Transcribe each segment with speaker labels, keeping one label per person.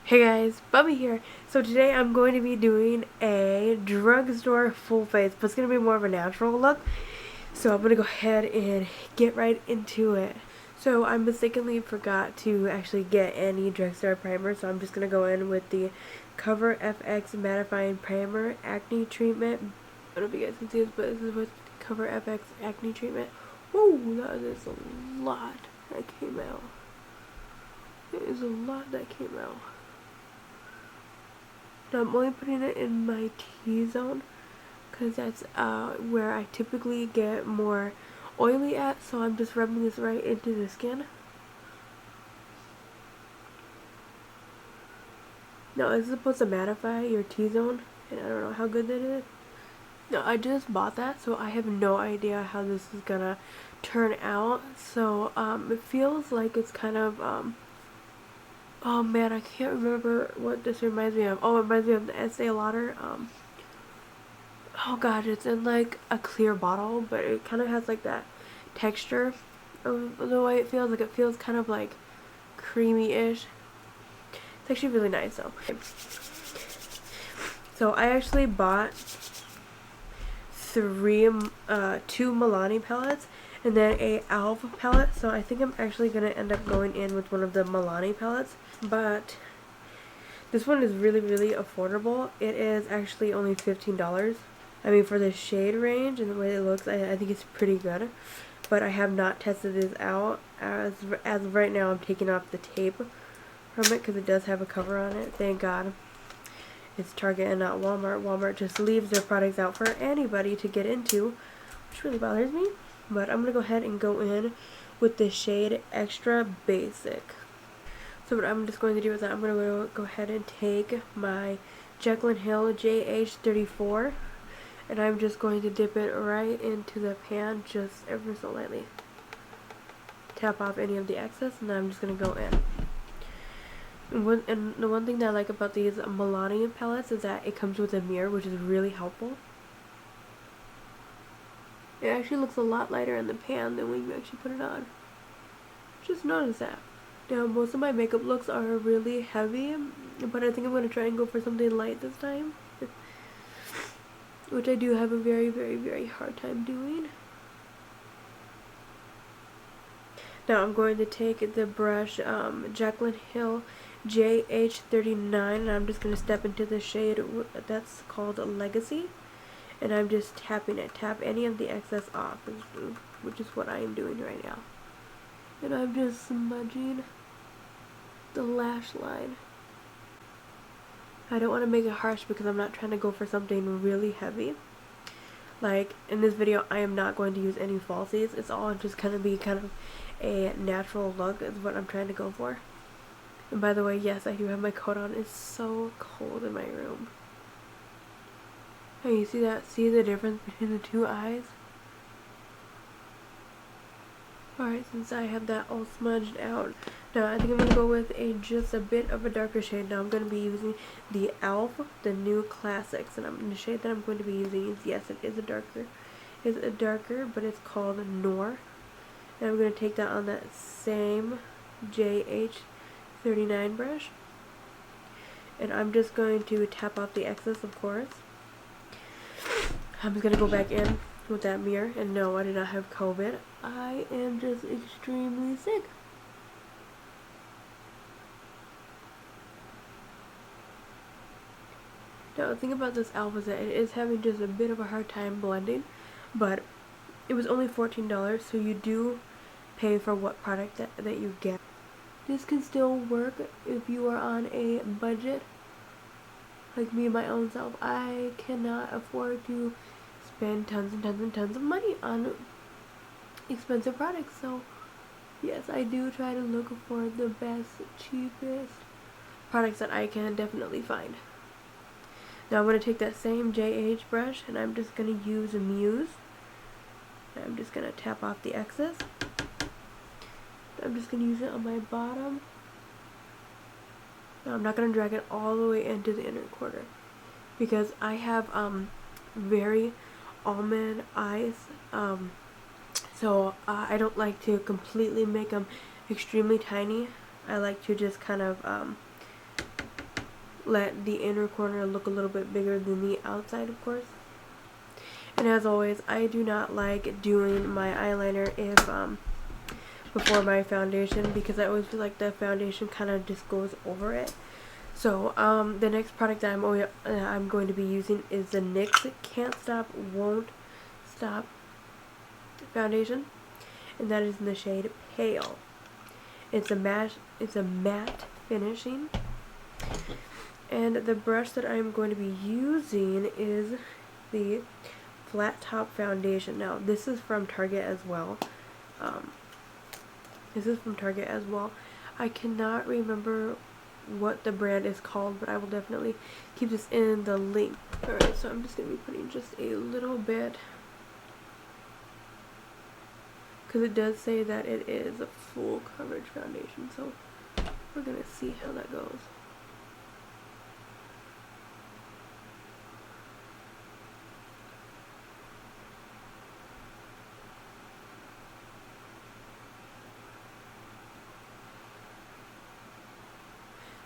Speaker 1: Hey guys, Bubby here. So today I'm going to be doing a drugstore full face, but it's going to be more of a natural look. So I'm going to go ahead and get right into it. So I mistakenly forgot to actually get any drugstore primer, so I'm just going to go in with the Cover FX Mattifying Primer Acne Treatment. I don't know if you guys can see this, but this is what Cover FX Acne Treatment. Whoa, that is a lot that came out. It is a lot that came out. Now I'm only putting it in my T-zone because that's where I typically get more oily at, so I'm just rubbing this right into the skin. Now it's supposed to mattify your T-zone, and I don't know how good that is. Now I just bought that, so I have no idea how this is gonna turn out. So it feels like it's kind of oh man, I can't remember what this reminds me of. Oh, it reminds me of the Estee Lauder oh god, it's in like a clear bottle, but it kind of has like that texture of the way it feels. Like it feels kind of like creamy-ish. It's actually really nice though. So I actually bought two Milani palettes and then a Alv palette. So I think I'm actually gonna end up going in with one of the Milani palettes, but this one is really affordable. It is actually only $15. I mean, for the shade range and the way it looks, I think it's pretty good. But I have not tested this out. As of right now, I'm taking off the tape from it because it does have a cover on it. Thank God. It's Target and not Walmart. Walmart just leaves their products out for anybody to get into, which really bothers me. But I'm going to go ahead and go in with the shade Extra Basic. So what I'm just going to do is that I'm going to go ahead and take my Jekyll & Hill JH34, and I'm just going to dip it right into the pan just ever so lightly. Tap off any of the excess, and then I'm just going to go in. And the one thing that I like about these Milani palettes is that it comes with a mirror, which is really helpful. It actually looks a lot lighter in the pan than when you actually put it on. Just notice that. Now, most of my makeup looks are really heavy, but I think I'm going to try and go for something light this time. Which I do have a very hard time doing. Now I'm going to take the brush Jekyll & Hill JH39, and I'm just going to step into the shade that's called Legacy. And I'm just tapping it. Tap any of the excess off, which is what I am doing right now. And I'm just smudging the lash line. I don't want to make it harsh because I'm not trying to go for something really heavy. Like, in this video, I am not going to use any falsies. It's all just going to be kind of a natural look is what I'm trying to go for. And by the way, yes, I do have my coat on. It's so cold in my room. Hey, you see that? See the difference between the two eyes? Alright, since I have that all smudged out, now I think I'm going to go with just a bit of a darker shade. Now I'm going to be using the e.l.f. the new classics, and the shade that I'm going to be using is, yes, it is a darker, but it's called Noir. And I'm going to take that on that same JH39 brush, and I'm just going to tap off the excess, of course. I'm just going to go back in with that mirror, and no, I did not have COVID. I am just extremely sick. Now the thing about this e.l.f. is that it is having just a bit of a hard time blending, but it was only $14, so you do pay for what product that you get. This can still work if you are on a budget. Like me, my own self, I cannot afford to spend tons and tons of money on expensive products. So yes, I do try to look for the best, cheapest products that I can definitely find. Now I'm going to take that same JH brush, and I'm just going to use a Muse. And I'm just going to tap off the excess. I'm just going to use it on my bottom. Now I'm not going to drag it all the way into the inner quarter because I have very almond eyes, so I don't like to completely make them extremely tiny. I like to just kind of let the inner corner look a little bit bigger than the outside, of course. And as always, I do not like doing my eyeliner if before my foundation, because I always feel like the foundation kind of just goes over it. So the next product that I'm going to be using is the NYX Can't Stop Won't Stop foundation, and that is in the shade Pale. It's a matte finishing, and the brush that I'm going to be using is the Flat Top Foundation. Now this is from Target as well. I cannot remember what the brand is called, but I will definitely keep this in the link. Alright, so I'm just going to be putting just a little bit, because it does say that it is a full coverage foundation, so we're going to see how that goes.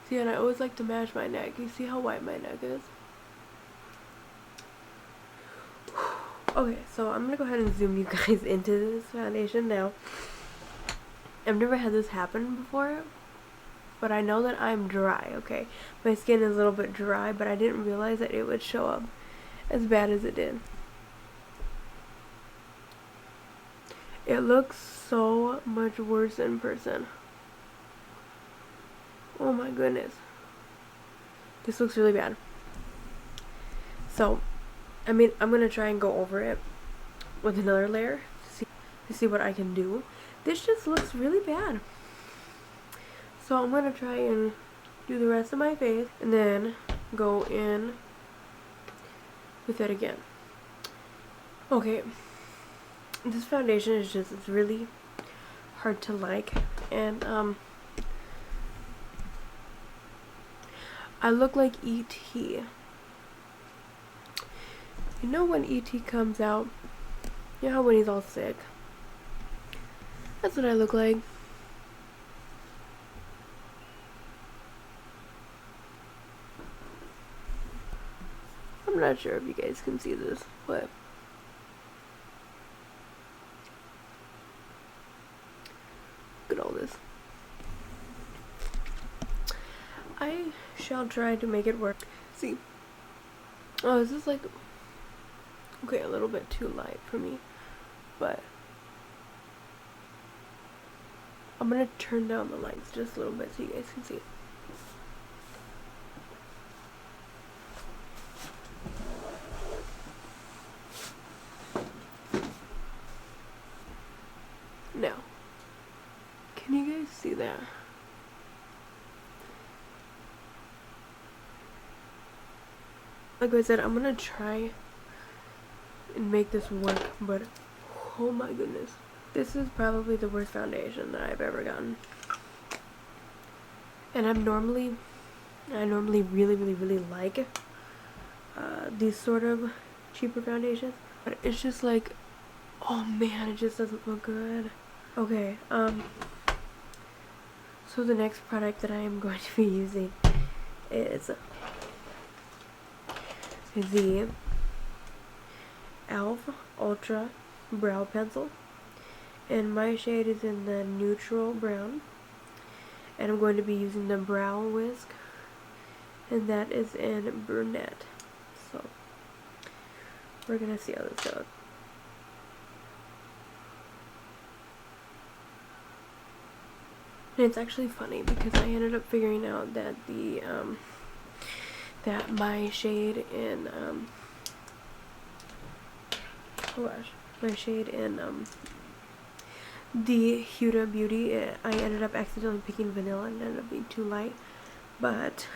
Speaker 1: See, and I always like to match my neck. You see how white my neck is? Okay, so I'm gonna go ahead and zoom you guys into this foundation now. I've never had this happen before, but I know that I'm dry, okay? My skin is a little bit dry, but I didn't realize that it would show up as bad as it did. It looks so much worse in person. Oh my goodness. This looks really bad. So, I mean, I'm going to try and go over it with another layer to see what I can do. This just looks really bad. So I'm going to try and do the rest of my face and then go in with it again. Okay. This foundation is just, it's really hard to like, and I look like E.T. You know when E.T. comes out? You know how when he's all sick? That's what I look like. I'm not sure if you guys can see this, but look at all this. I shall try to make it work. See. Oh, this is like, okay, a little bit too light for me, but I'm gonna turn down the lights just a little bit so you guys can see it. Now, can you guys see that? Like I said, I'm gonna try and make this work, but oh my goodness. This is probably the worst foundation that I've ever gotten. And I normally really like these sort of cheaper foundations, but it's just like, oh man, it just doesn't look good. Okay, so the next product that I am going to be using is the e.l.f. Ultra Brow Pencil, and my shade is in the neutral brown, and I'm going to be using the brow whisk, and that is in brunette. So we're gonna see how this goes. And it's actually funny because I ended up figuring out that the that my shade in the Huda Beauty, I ended up accidentally picking vanilla and it ended up being too light, but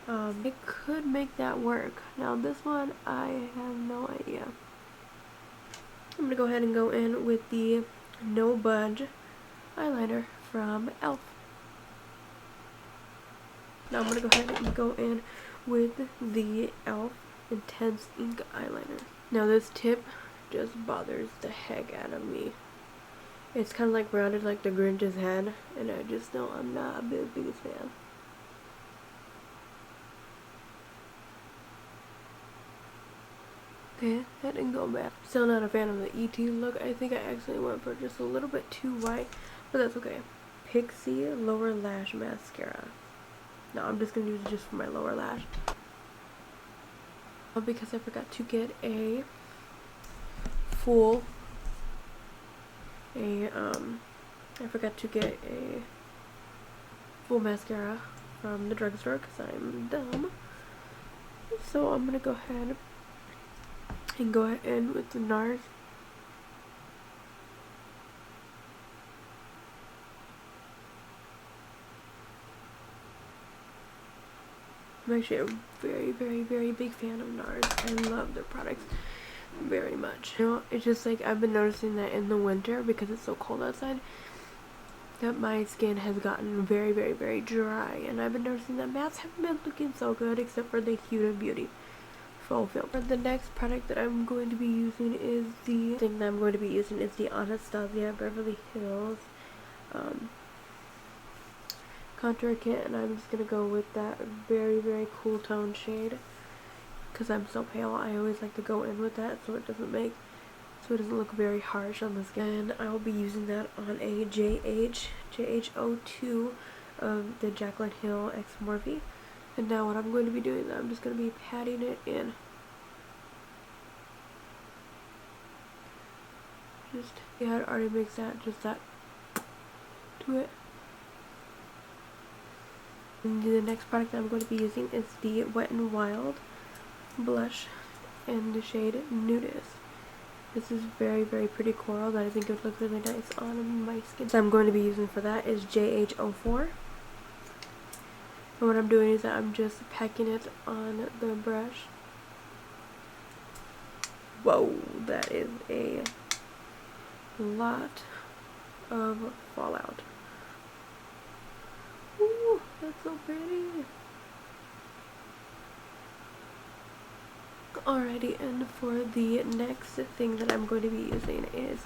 Speaker 1: it could make that work. Now this one, I have no idea. I'm gonna go ahead and go in with the No Budge eyeliner from e.l.f. Now I'm gonna go ahead and go in with the e.l.f. Intense Ink eyeliner. Now this tip just bothers the heck out of me. It's kind of like rounded like the Grinch's head, and I just know I'm not the biggest fan. Okay, that didn't go bad. Still not a fan of the ET look. I think I actually went for just a little bit too white, but that's okay. Pixie Lower Lash Mascara. No, I'm just gonna use it just for my lower lash. Because I forgot to get a full, I forgot to get a full mascara from the drugstore because I'm dumb. So I'm gonna go ahead and go in with the NARS. I'm actually a very, very, very big fan of NARS. I love their products very much. You know, it's just like I've been noticing that in the winter, because it's so cold outside, that my skin has gotten very, very, very dry. And I've been noticing that masks haven't been looking so good except for the Huda Beauty Faux Film. The next product that I'm going to be using is the Anastasia Beverly Hills contour kit, and I'm just gonna go with that very, very cool tone shade because I'm so pale. I always like to go in with that so it doesn't look very harsh on the skin. And I will be using that on a JH02 of the Jaclyn Hill X Morphe. And now what I'm going to be doing is I'm just going to be patting it in. It already makes that, just that to it. And the next product that I'm going to be using is the Wet n Wild blush in the shade Nudist. This is very, very pretty coral that I think would look really nice on my skin. So I'm going to be using for that is JH04. And what I'm doing is that I'm just packing it on the brush. Whoa, that is a lot of fallout. Ooh, that's so pretty. Alrighty, and for the next thing that I'm going to be using is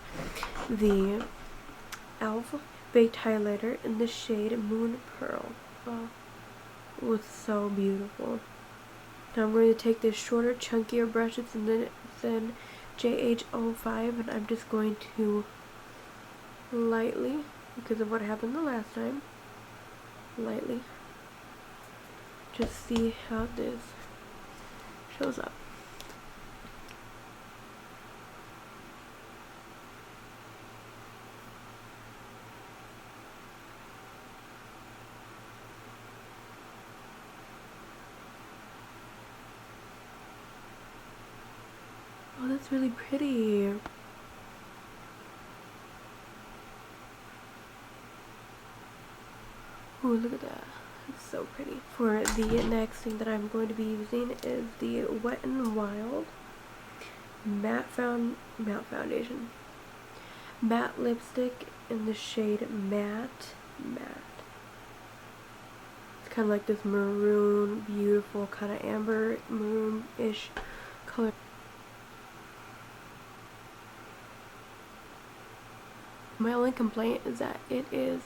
Speaker 1: the e.l.f. Baked Highlighter in the shade Moon Pearl. Oh, it was so beautiful. Now I'm going to take this shorter, chunkier brush, it's in JH05, and I'm just going to lightly, because of what happened the last time, lightly just see how this shows up. Oh, that's really pretty. Oh, look at that. It's so pretty. For the next thing that I'm going to be using is the Wet n Wild matte lipstick in the shade Matte. It's kind of like this maroon, beautiful kind of amber maroon-ish color. My only complaint is that it is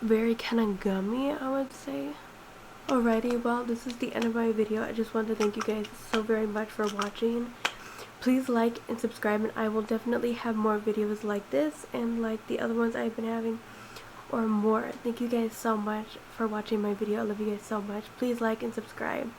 Speaker 1: very kind of gummy, I would say. Alrighty, well, this is the end of my video. I just want to thank you guys so very much for watching. Please like and subscribe, and I will definitely have more videos like this and like the other ones I've been having, or more. Thank you guys so much for watching my video. I love you guys so much. Please like and subscribe.